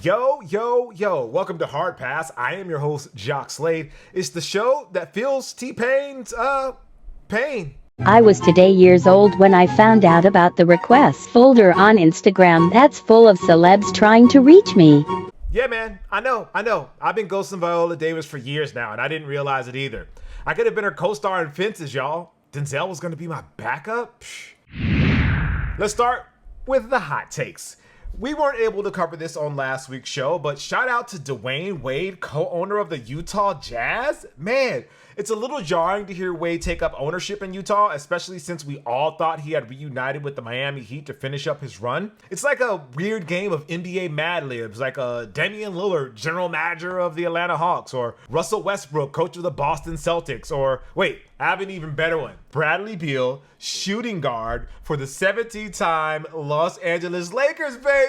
Yo, yo, yo, welcome to Hard Pass. I am your host, Jacques Slade. It's the show that feels T-Pain's, pain. I was today years old when I found out about the requests folder on Instagram that's full of celebs trying to reach me. Yeah, man, I know. I've been ghosting Viola Davis for years now, and I didn't realize it either. I could have been her co-star in Fences, y'all. Denzel was gonna be my backup? Psh. Let's start with the hot takes. We weren't able to cover this on last week's show, but shout out to Dwayne Wade, co-owner of the Utah Jazz. Man, it's a little jarring to hear Wade take up ownership in Utah, especially since we all thought he had reunited with the Miami Heat to finish up his run. It's like a weird game of NBA Mad Libs, like a Damian Lillard, general manager of the Atlanta Hawks, or Russell Westbrook, coach of the Boston Celtics, or wait, I have an even better one. Bradley Beal, shooting guard for the 17-time Los Angeles Lakers, baby!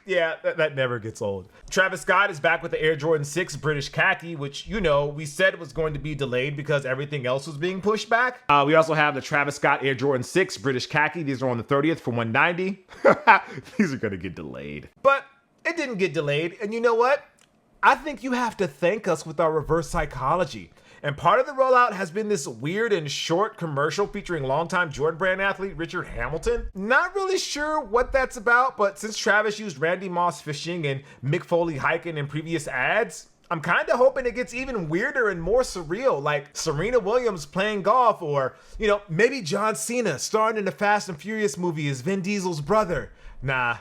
Yeah, that never gets old. Travis Scott is back with the Air Jordan 6 British khaki, which, you know, we said was going to be delayed because everything else was being pushed back. We also have the Travis Scott Air Jordan 6 British khaki. These are on the 30th for $190. These are going to get delayed. But it didn't get delayed. And you know what? I think you have to thank us with our reverse psychology. And part of the rollout has been this weird and short commercial featuring longtime Jordan Brand athlete Richard Hamilton. Not really sure what that's about, but since Travis used Randy Moss fishing and Mick Foley hiking in previous ads, I'm kind of hoping it gets even weirder and more surreal, like Serena Williams playing golf, or, you know, maybe John Cena starring in the Fast and Furious movie as Vin Diesel's brother. Nah,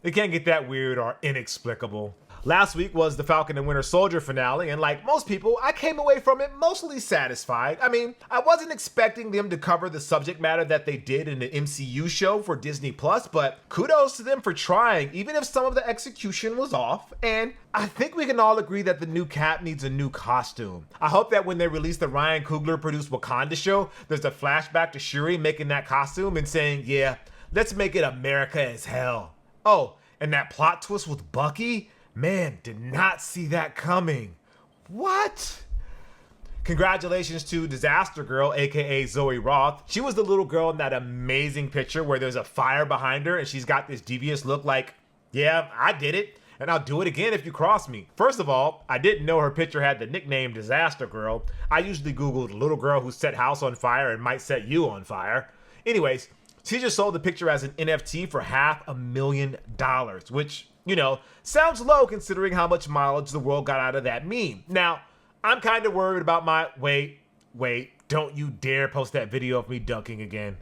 it can't get that weird or inexplicable. Last week was the Falcon and Winter Soldier finale, and like most people, I came away from it mostly satisfied. I mean, I wasn't expecting them to cover the subject matter that they did in the MCU show for Disney+, but kudos to them for trying, even if some of the execution was off. And I think we can all agree that the new Cap needs a new costume. I hope that when they release the Ryan Coogler-produced Wakanda show, there's a flashback to Shuri making that costume and saying, yeah, let's make it America as hell. Oh, and that plot twist with Bucky? Man, did not see that coming. What? Congratulations to Disaster Girl, aka Zoe Roth. She was the little girl in that amazing picture where there's a fire behind her and she's got this devious look like, yeah, I did it, and I'll do it again if you cross me. First of all, I didn't know her picture had the nickname Disaster Girl. I usually Googled little girl who set house on fire and might set you on fire. Anyways, she just sold the picture as an NFT for $500,000, which, you know, sounds low considering how much mileage the world got out of that meme. Now, I'm kind of worried about my... Wait, don't you dare post that video of me dunking again.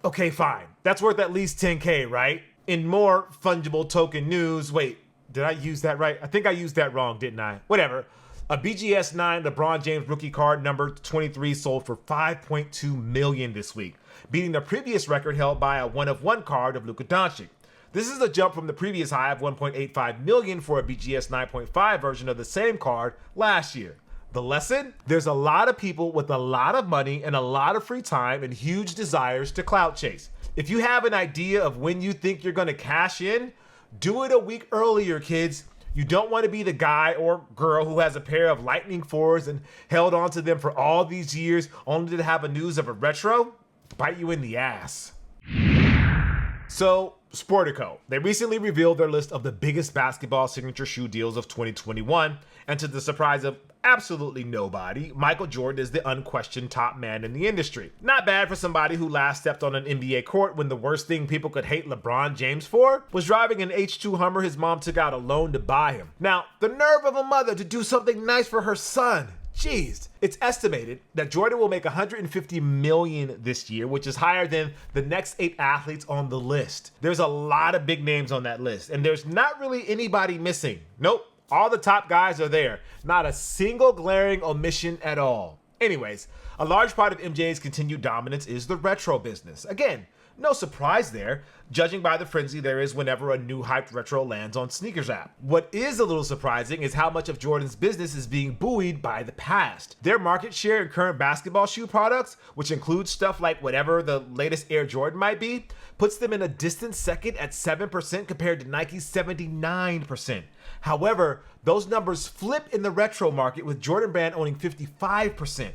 Okay, fine. That's worth at least 10K, right? In more fungible token news... Wait, did I use that right? I think I used that wrong, didn't I? Whatever. A BGS 9 LeBron James rookie card number 23 sold for $5.2 million this week, beating the previous record held by a one-of-one card of Luka Doncic. This is a jump from the previous high of $1.85 million for a BGS 9.5 version of the same card last year. The lesson? There's a lot of people with a lot of money and a lot of free time and huge desires to clout chase. If you have an idea of when you think you're going to cash in, do it a week earlier, kids. You don't want to be the guy or girl who has a pair of Lightning 4s and held onto them for all these years only to have a news of a retro bite you in the ass. So, Sportico. They recently revealed their list of the biggest basketball signature shoe deals of 2021, and to the surprise of absolutely nobody, Michael Jordan is the unquestioned top man in the industry. Not bad for somebody who last stepped on an NBA court when the worst thing people could hate LeBron James for was driving an H2 Hummer his mom took out a loan to buy him. Now, the nerve of a mother to do something nice for her son. Jeez. It's estimated that Jordan will make $150 million this year, which is higher than the next 8 athletes on the list. There's a lot of big names on that list, and there's not really anybody missing. Nope. All the top guys are there. Not a single glaring omission at all. Anyways, a large part of MJ's continued dominance is the retro business. Again, no surprise there, judging by the frenzy there is whenever a new hyped retro lands on Sneakers app. What is a little surprising is how much of Jordan's business is being buoyed by the past. Their market share in current basketball shoe products, which includes stuff like whatever the latest Air Jordan might be, puts them in a distant second at 7% compared to Nike's 79%. However, those numbers flip in the retro market with Jordan Brand owning 55%.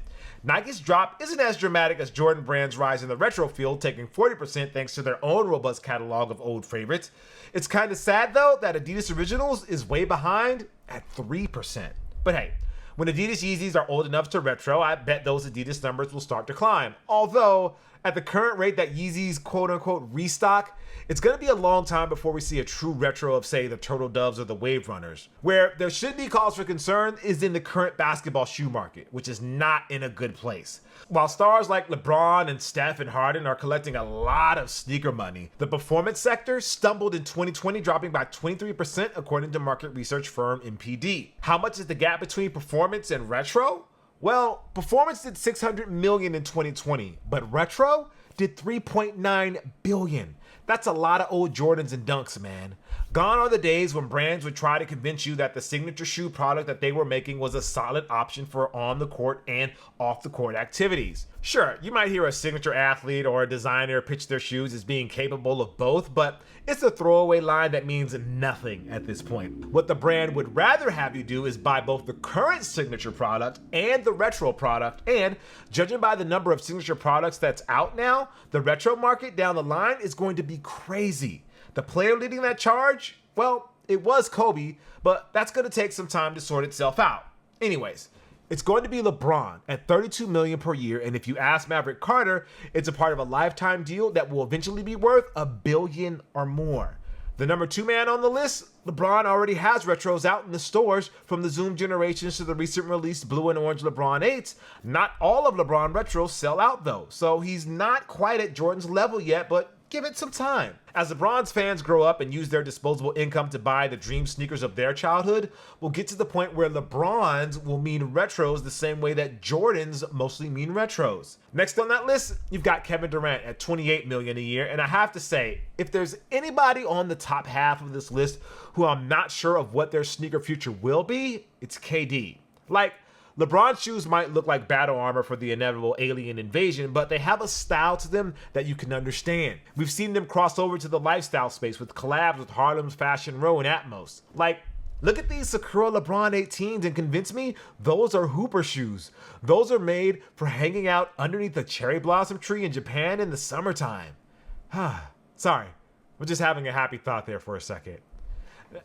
Nike's drop isn't as dramatic as Jordan Brand's rise in the retro field, taking 40% thanks to their own robust catalog of old favorites. It's kind of sad though that Adidas Originals is way behind at 3%. But hey, when Adidas Yeezys are old enough to retro, I bet those Adidas numbers will start to climb. Although, at the current rate that Yeezys quote-unquote restock, it's going to be a long time before we see a true retro of, say, the Turtle Doves or the Wave Runners. Where there should be cause for concern is in the current basketball shoe market, which is not in a good place. While stars like LeBron and Steph and Harden are collecting a lot of sneaker money, the performance sector stumbled in 2020, dropping by 23% according to market research firm MPD. How much is the gap between performance and retro? Well, performance did $600 million in 2020, but retro did $3.9 billion. That's a lot of old Jordans and Dunks, man. Gone are the days when brands would try to convince you that the signature shoe product that they were making was a solid option for on the court and off the court activities. Sure, you might hear a signature athlete or a designer pitch their shoes as being capable of both, but it's a throwaway line that means nothing at this point. What the brand would rather have you do is buy both the current signature product and the retro product, and judging by the number of signature products that's out now, the retro market down the line is going to be crazy. The player leading that charge? Well, it was Kobe, but that's going to take some time to sort itself out. Anyways, it's going to be LeBron at $32 million per year, and if you ask Maverick Carter, it's a part of a lifetime deal that will eventually be worth $1 billion or more. The number 2 man on the list, LeBron already has retros out in the stores, from the Zoom generations to the recent released blue and orange LeBron 8s. Not all of LeBron retros sell out though, so he's not quite at Jordan's level yet, but give it some time. As LeBron's fans grow up and use their disposable income to buy the dream sneakers of their childhood, we'll get to the point where LeBron's will mean retros the same way that Jordan's mostly mean retros. Next on that list, you've got Kevin Durant at $28 million a year, and I have to say, if there's anybody on the top half of this list who I'm not sure of what their sneaker future will be, it's KD. Like, LeBron's shoes might look like battle armor for the inevitable alien invasion, but they have a style to them that you can understand. We've seen them cross over to the lifestyle space with collabs with Harlem's Fashion Row and Atmos. Like, look at these Sakura LeBron 18s and convince me those are Hooper shoes. Those are made for hanging out underneath a cherry blossom tree in Japan in the summertime. Sorry, we're just having a happy thought there for a second.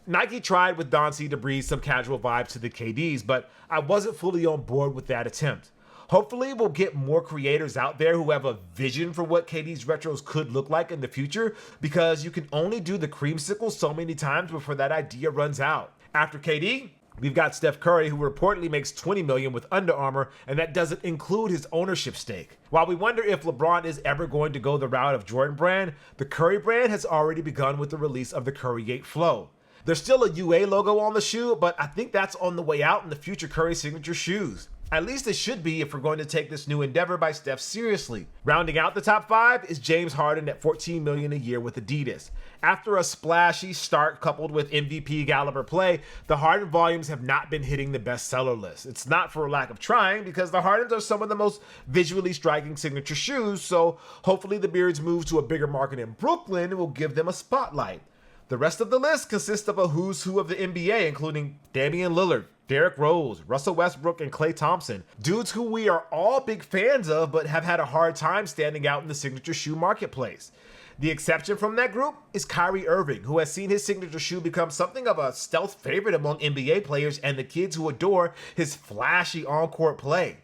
Nike tried with Don C to breathe some casual vibes to the KDs, but I wasn't fully on board with that attempt. Hopefully we'll get more creators out there who have a vision for what KD's retros could look like in the future, because you can only do the creamsicle so many times before that idea runs out. After KD, we've got Steph Curry, who reportedly makes $20 million with Under Armour, and that doesn't include his ownership stake. While we wonder if LeBron is ever going to go the route of Jordan Brand, the Curry brand has already begun with the release of the Curry 8 Flow. There's still a UA logo on the shoe, but I think that's on the way out in the future Curry signature shoes. At least it should be if we're going to take this new endeavor by Steph seriously. Rounding out the top 5 is James Harden at $14 million a year with Adidas. After a splashy start coupled with MVP caliber play, the Harden volumes have not been hitting the bestseller list. It's not for lack of trying, because the Hardens are some of the most visually striking signature shoes, so hopefully the Beards move to a bigger market in Brooklyn and will give them a spotlight. The rest of the list consists of a who's who of the NBA, including Damian Lillard, Derrick Rose, Russell Westbrook, and Klay Thompson. Dudes who we are all big fans of, but have had a hard time standing out in the signature shoe marketplace. The exception from that group is Kyrie Irving, who has seen his signature shoe become something of a stealth favorite among NBA players and the kids who adore his flashy on-court play.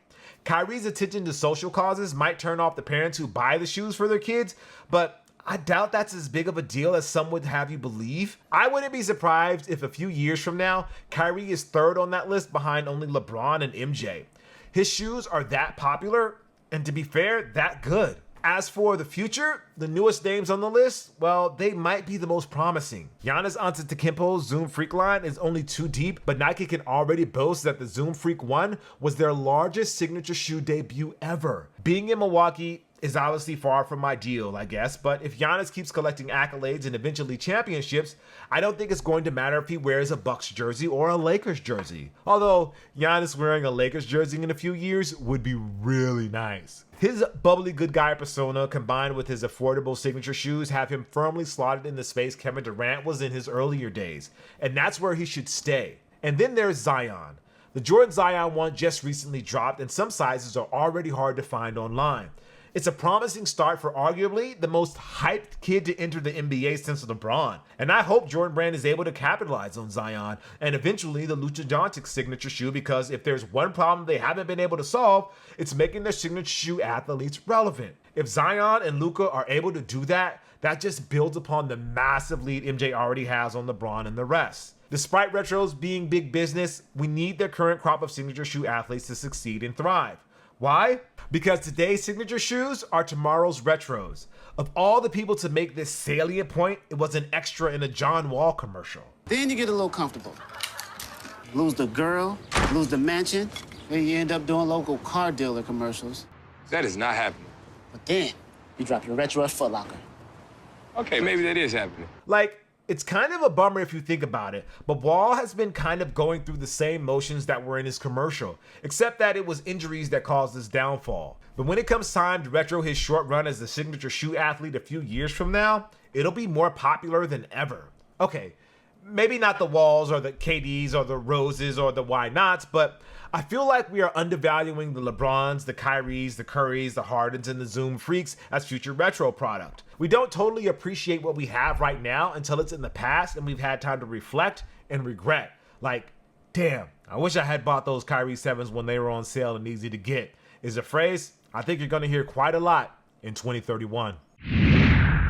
Kyrie's attention to social causes might turn off the parents who buy the shoes for their kids, but I doubt that's as big of a deal as some would have you believe. I wouldn't be surprised if a few years from now, Kyrie is third on that list behind only LeBron and MJ. His shoes are that popular, and to be fair, that good. As for the future, the newest names on the list, well, they might be the most promising. Giannis Antetokounmpo's Zoom Freak line is only 2 deep, but Nike can already boast that the Zoom Freak 1 was their largest signature shoe debut ever. Being in Milwaukee is obviously far from ideal, I guess, but if Giannis keeps collecting accolades and eventually championships, I don't think it's going to matter if he wears a Bucks jersey or a Lakers jersey. Although, Giannis wearing a Lakers jersey in a few years would be really nice. His bubbly good guy persona combined with his affordable signature shoes have him firmly slotted in the space Kevin Durant was in his earlier days, and that's where he should stay. And then there's Zion. The Jordan Zion 1 just recently dropped and some sizes are already hard to find online. It's a promising start for arguably the most hyped kid to enter the NBA since LeBron. And I hope Jordan Brand is able to capitalize on Zion and eventually the Luka Doncic signature shoe, because if there's one problem they haven't been able to solve, it's making their signature shoe athletes relevant. If Zion and Luka are able to do that, that just builds upon the massive lead MJ already has on LeBron and the rest. Despite retros being big business, we need their current crop of signature shoe athletes to succeed and thrive. Why? Because today's signature shoes are tomorrow's retros. Of all the people to make this salient point, it was an extra in a John Wall commercial. Then you get a little comfortable. Lose the girl, lose the mansion, then you end up doing local car dealer commercials. That is not happening. But then you drop your retro at Foot Locker. Okay, maybe that is happening. Like, it's kind of a bummer if you think about it, but Wall has been kind of going through the same motions that were in his commercial, except that it was injuries that caused his downfall. But when it comes time to retro his short run as the signature shoe athlete a few years from now, it'll be more popular than ever. Okay, maybe not the Walls or the KDs or the Roses or the Why Nots, but I feel like we are undervaluing the LeBrons, the Kyries, the Currys, the Hardens, and the Zoom Freaks as future retro product. We don't totally appreciate what we have right now until it's in the past and we've had time to reflect and regret. Like, damn, I wish I had bought those Kyrie 7s when they were on sale and easy to get. Is a phrase I think you're gonna hear quite a lot in 2031.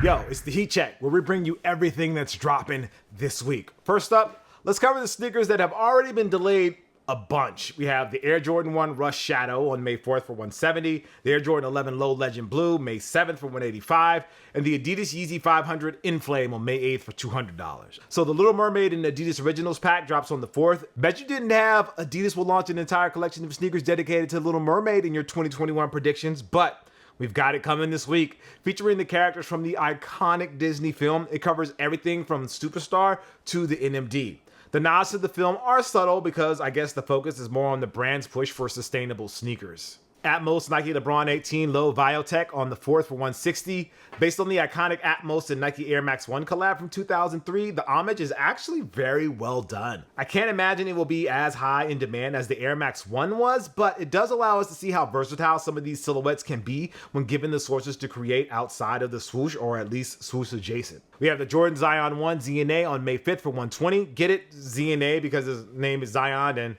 Yo, it's the Heat Check, where we bring you everything that's dropping this week. First up, let's cover the sneakers that have already been delayed a bunch. We have the Air Jordan 1 Rush Shadow on May 4th for $170, the Air Jordan 11 Low Legend Blue May 7th for $185, and the Adidas Yeezy 500 Inflame on May 8th for $200. So the Little Mermaid and Adidas Originals pack drops on the 4th. Bet you didn't have Adidas will launch an entire collection of sneakers dedicated to Little Mermaid in your 2021 predictions, but we've got it coming this week. Featuring the characters from the iconic Disney film, it covers everything from Superstar to the NMD. The nods to the film are subtle because I guess the focus is more on the brand's push for sustainable sneakers. Atmos Nike LeBron 18 Low Biotech on the 4th for $160. Based on the iconic Atmos and Nike Air Max 1 collab from 2003, the homage is actually very well done. I can't imagine it will be as high in demand as the Air Max 1 was, but it does allow us to see how versatile some of these silhouettes can be when given the sources to create outside of the swoosh, or at least swoosh adjacent. We have the Jordan Zion 1 ZNA on May 5th for $120. Get it, ZNA, because his name is Zion, and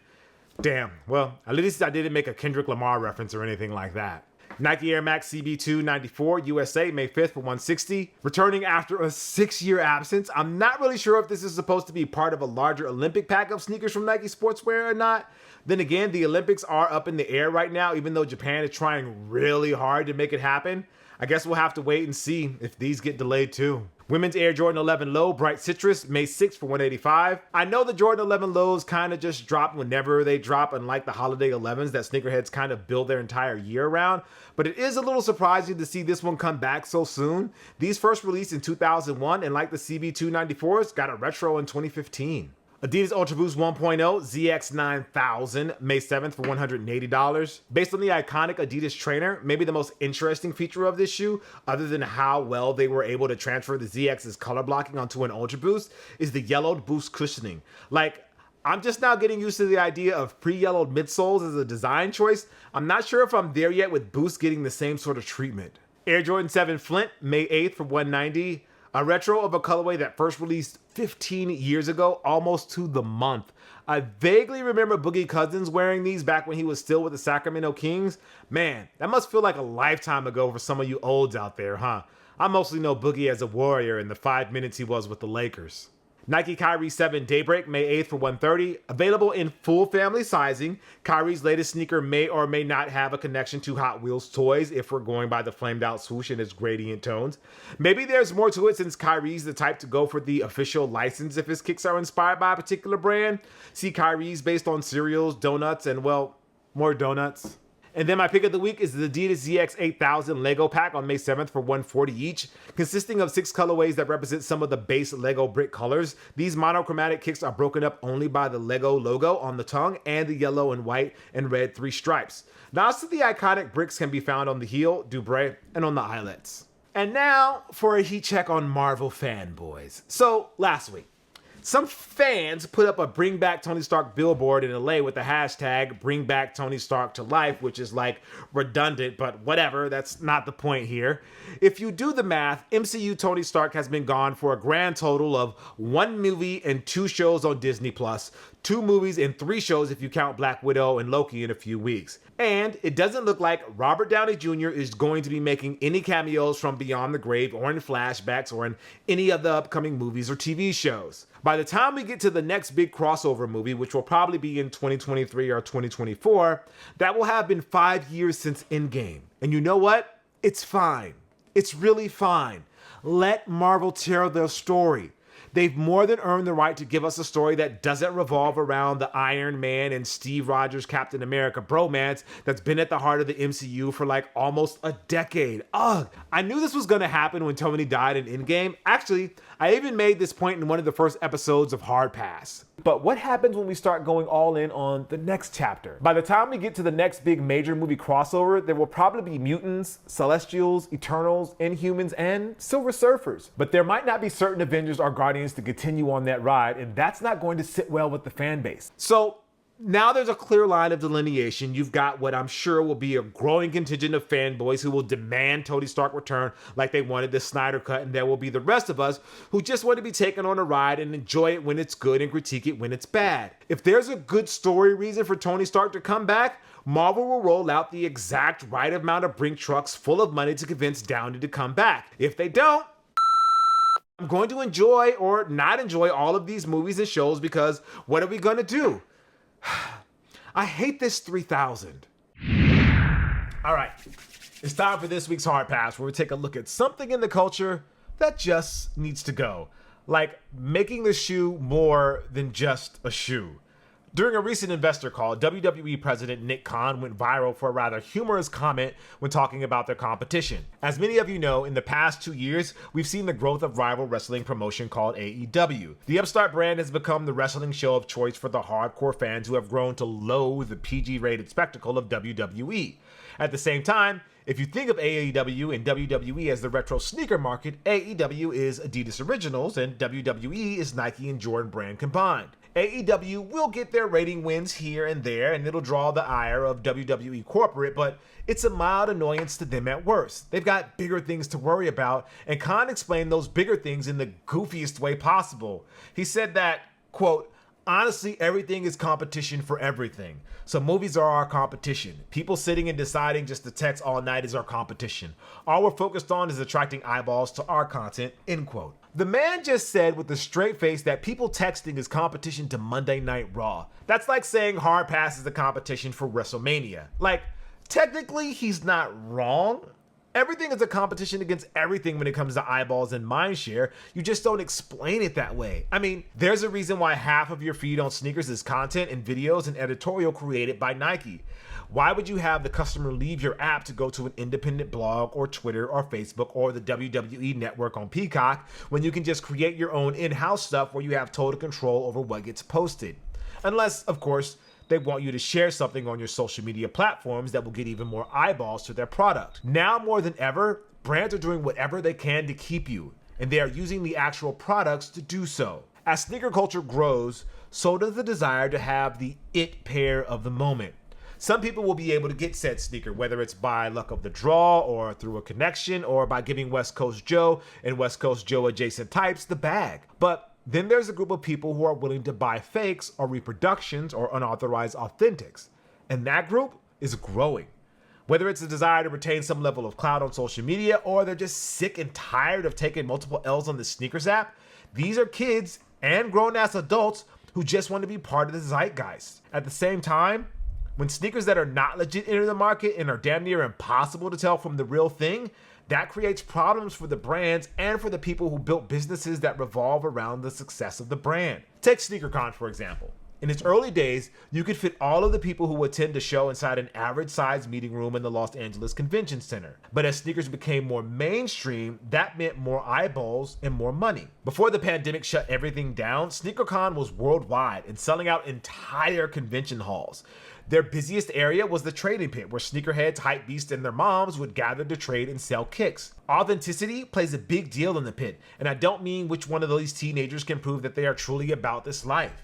damn, well, at least I didn't make a Kendrick Lamar reference or anything like that. Nike Air Max CB2 94 USA May 5th for $160. Returning after a 6-year absence. I'm not really sure if this is supposed to be part of a larger Olympic pack of sneakers from Nike Sportswear or not. Then again, the Olympics are up in the air right now, even though Japan is trying really hard to make it happen. I guess we'll have to wait and see if these get delayed too. Women's Air Jordan 11 Low Bright Citrus May 6th for $185. I know the Jordan 11 Lows kind of just drop whenever they drop, unlike the Holiday 11s that sneakerheads kind of build their entire year around, but it is a little surprising to see this one come back so soon. These first released in 2001 and like the CB294s got a retro in 2015. Adidas Ultra Boost 1.0 ZX 9000 May 7th for $180. Based on the iconic Adidas trainer, maybe the most interesting feature of this shoe, other than how well they were able to transfer the ZX's color blocking onto an Ultra Boost, is the yellowed boost cushioning. Like, I'm just now getting used to the idea of pre-yellowed midsoles as a design choice. I'm not sure if I'm there yet with Boost getting the same sort of treatment. Air Jordan 7 Flint May 8th for $190. A retro of a colorway that first released 15 years ago, almost to the month. I vaguely remember Boogie Cousins wearing these back when he was still with the Sacramento Kings. Man, that must feel like a lifetime ago for some of you olds out there, huh? I mostly know Boogie as a Warrior in the 5 minutes he was with the Lakers. Nike Kyrie 7 Daybreak May 8th for $130. Available in full family sizing, Kyrie's latest sneaker may or may not have a connection to Hot Wheels toys if we're going by the flamed out swoosh and its gradient tones. Maybe there's more to it since Kyrie's the type to go for the official license if his kicks are inspired by a particular brand. See Kyrie's based on cereals, donuts, and well, more donuts. And then my pick of the week is the Adidas ZX 8000 Lego pack on May 7th for $140 each. Consisting of 6 colorways that represent some of the base Lego brick colors, these monochromatic kicks are broken up only by the Lego logo on the tongue and the yellow and white and red 3 stripes. Nods to the iconic bricks can be found on the heel, dubre, and on the eyelets. And now for a heat check on Marvel fanboys. So last week, Some fans put up a Bring Back Tony Stark billboard in LA with the hashtag Bring Back Tony Stark to life, which is like redundant, but whatever, that's not the point here. If you do the math, MCU Tony Stark has been gone for a grand total of 1 movie and 2 shows on Disney+, 2 movies and 3 shows if you count Black Widow and Loki in a few weeks. And it doesn't look like Robert Downey Jr. is going to be making any cameos from Beyond the Grave or in flashbacks or in any of the upcoming movies or TV shows. By the time we get to the next big crossover movie, which will probably be in 2023 or 2024, that will have been 5 years since Endgame. And you know what? It's fine. It's really fine. Let Marvel tell their story. They've more than earned the right to give us a story that doesn't revolve around the Iron Man and Steve Rogers Captain America bromance that's been at the heart of the MCU for like almost a decade. Ugh, I knew this was gonna happen when Tony died in Endgame. Actually, I even made this point in one of the first episodes of Hard Pass. But what happens when we start going all in on the next chapter? By the time we get to the next big major movie crossover, there will probably be mutants, Celestials, Eternals, Inhumans, and Silver Surfers. But there might not be certain Avengers or Guardians to continue on that ride, and that's not going to sit well with the fan base. So now there's a clear line of delineation. You've got what I'm sure will be a growing contingent of fanboys who will demand Tony Stark return like they wanted the Snyder Cut, and there will be the rest of us who just want to be taken on a ride and enjoy it when it's good and critique it when it's bad. If there's a good story reason for Tony Stark to come back, Marvel will roll out the exact right amount of brink trucks full of money to convince Downey to come back. If they don't, I'm going to enjoy or not enjoy all of these movies and shows because what are we going to do? I hate this 3000. All right, it's time for this week's Hard Pass, where we take a look at something in the culture that just needs to go. Like making the shoe more than just a shoe. During a recent investor call, WWE President Nick Khan went viral for a rather humorous comment when talking about their competition. As many of you know, in the past 2 years, we've seen the growth of rival wrestling promotion called AEW. The upstart brand has become the wrestling show of choice for the hardcore fans who have grown to loathe the PG-rated spectacle of WWE. At the same time, if you think of AEW and WWE as the retro sneaker market, AEW is Adidas Originals and WWE is Nike and Jordan brand combined. AEW will get their rating wins here and there, and it'll draw the ire of WWE corporate, but it's a mild annoyance to them at worst. They've got bigger things to worry about, and Khan explained those bigger things in the goofiest way possible. He said that, quote, honestly, everything is competition for everything. So movies are our competition. People sitting and deciding just to text all night is our competition. All we're focused on is attracting eyeballs to our content, end quote. The man just said with a straight face that people texting is competition to Monday Night Raw. That's like saying Hard Pass is the competition for WrestleMania. Like, technically, he's not wrong. Everything is a competition against everything when it comes to eyeballs and mindshare. You just don't explain it that way. I mean, there's a reason why half of your feed on sneakers is content and videos and editorial created by Nike. Why would you have the customer leave your app to go to an independent blog or Twitter or Facebook or the WWE network on Peacock when you can just create your own in-house stuff where you have total control over what gets posted? Unless, of course, they want you to share something on your social media platforms that will get even more eyeballs to their product. Now more than ever, brands are doing whatever they can to keep you, and they are using the actual products to do so. As sneaker culture grows, so does the desire to have the it pair of the moment. Some people will be able to get said sneaker, whether it's by luck of the draw or through a connection or by giving West Coast Joe and West Coast Joe adjacent types the bag. But then there's a group of people who are willing to buy fakes or reproductions or unauthorized authentics. And that group is growing. Whether it's a desire to retain some level of clout on social media or they're just sick and tired of taking multiple L's on the sneakers app, these are kids and grown-ass adults who just want to be part of the zeitgeist. At the same time, when sneakers that are not legit enter the market and are damn near impossible to tell from the real thing, that creates problems for the brands and for the people who built businesses that revolve around the success of the brand. Take SneakerCon, for example. In its early days, you could fit all of the people who attend a show inside an average-sized meeting room in the Los Angeles Convention Center. But as sneakers became more mainstream, that meant more eyeballs and more money. Before the pandemic shut everything down, SneakerCon was worldwide and selling out entire convention halls. Their busiest area was the trading pit, where sneakerheads, hypebeasts, and their moms would gather to trade and sell kicks. Authenticity plays a big deal in the pit, and I don't mean which one of these teenagers can prove that they are truly about this life.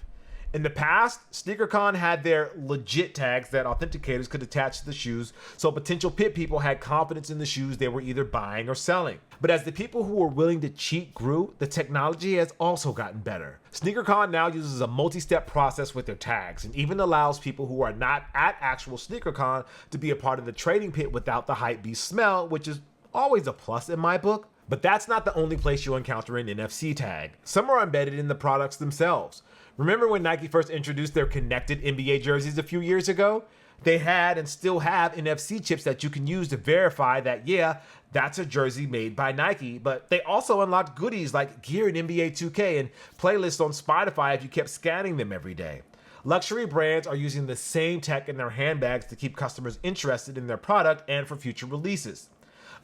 In the past, SneakerCon had their legit tags that authenticators could attach to the shoes, so potential pit people had confidence in the shoes they were either buying or selling. But as the people who were willing to cheat grew, the technology has also gotten better. SneakerCon now uses a multi-step process with their tags, and even allows people who are not at actual SneakerCon to be a part of the trading pit without the hypebeast smell, which is always a plus in my book. But that's not the only place you'll encounter an NFC tag. Some are embedded in the products themselves. Remember when Nike first introduced their connected NBA jerseys a few years ago? They had and still have NFC chips that you can use to verify that, yeah, that's a jersey made by Nike, but they also unlocked goodies like gear in NBA 2K and playlists on Spotify if you kept scanning them every day. Luxury brands are using the same tech in their handbags to keep customers interested in their product and for future releases.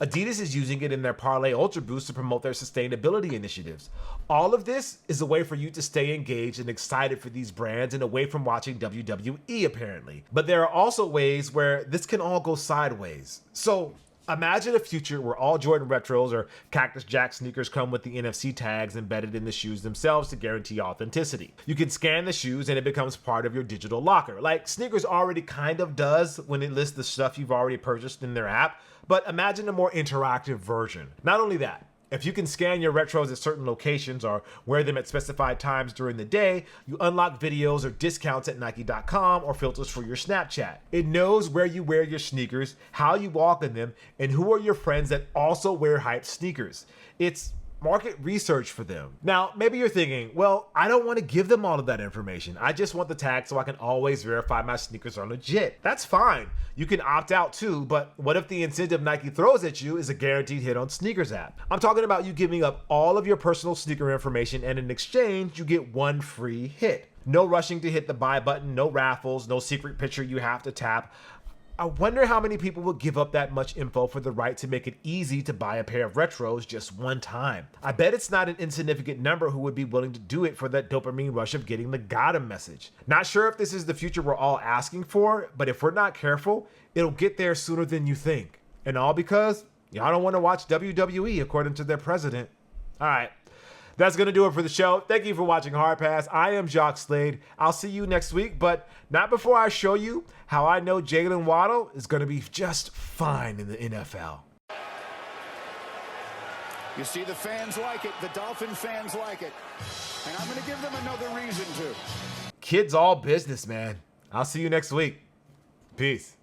Adidas is using it in their Parlay Ultra Boost to promote their sustainability initiatives. All of this is a way for you to stay engaged and excited for these brands and away from watching WWE, apparently. But there are also ways where this can all go sideways. So imagine a future where all Jordan Retros or Cactus Jack sneakers come with the NFC tags embedded in the shoes themselves to guarantee authenticity. You can scan the shoes and it becomes part of your digital locker, like Sneakers already kind of does when it lists the stuff you've already purchased in their app, but imagine a more interactive version. Not only that, if you can scan your retros at certain locations or wear them at specified times during the day, you unlock videos or discounts at Nike.com or filters for your Snapchat. It knows where you wear your sneakers, how you walk in them, and who are your friends that also wear hype sneakers. It's market research for them. Now, maybe you're thinking, well, I don't want to give them all of that information. I just want the tag so I can always verify my sneakers are legit. That's fine. You can opt out too, but what if the incentive Nike throws at you is a guaranteed hit on Sneakers app? I'm talking about you giving up all of your personal sneaker information, and in exchange, you get one free hit. No rushing to hit the buy button, no raffles, no secret picture you have to tap. I wonder how many people would give up that much info for the right to make it easy to buy a pair of retros just one time. I bet it's not an insignificant number who would be willing to do it for that dopamine rush of getting the got 'em message. Not sure if this is the future we're all asking for, but if we're not careful, it'll get there sooner than you think. And all because y'all don't want to watch WWE, according to their president. All right. That's going to do it for the show. Thank you for watching Hard Pass. I am Jacques Slade. I'll see you next week, but not before I show you how I know Jalen Waddle is going to be just fine in the NFL. You see the fans like it. The Dolphin fans like it. And I'm going to give them another reason to. Kids all business, man. I'll see you next week. Peace.